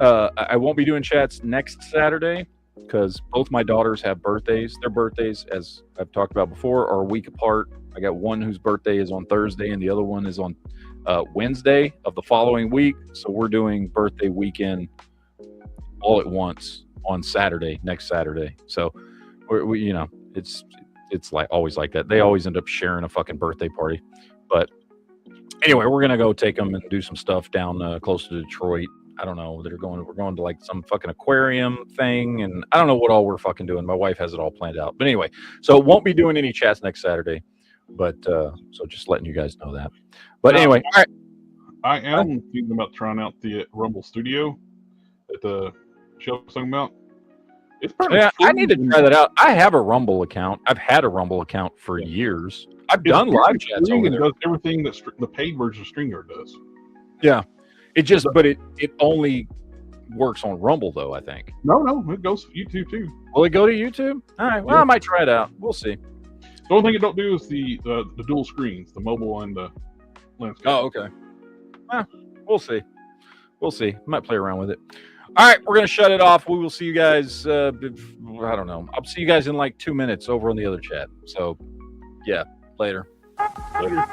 I won't be doing chats next Saturday because both my daughters have birthdays. Their birthdays, as I've talked about before, are a week apart. I got one whose birthday is on Thursday and the other one is on Wednesday of the following week. So we're doing birthday weekend all at once on Saturday, next Saturday. So we you know, it's like always like that. They always end up sharing a fucking birthday party. But anyway, we're gonna go take them and do some stuff down close to Detroit. I don't know. We're going to like some fucking aquarium thing, and I don't know what all we're fucking doing. My wife has it all planned out. But anyway, so won't be doing any chats next Saturday. But so just letting you guys know that. But anyway, all right. I am thinking about trying out the Rumble Studio that the show was talking about. It's pretty. Yeah, I need to try that out. I have a Rumble account. I've had a Rumble account for years. I've done live chats over there. Does everything that the paid version of StreamYard does. Yeah, but it only works on Rumble though. I think. No, it goes to YouTube too. Will it go to YouTube? All right. Well, I might try it out. We'll see. The only thing it don't do is the dual screens, the mobile and the landscape. Oh, okay. We'll see. Might play around with it. All right, we're gonna shut it off. We will see you guys. I don't know. I'll see you guys in like 2 minutes over on the other chat. So, yeah, later. Later.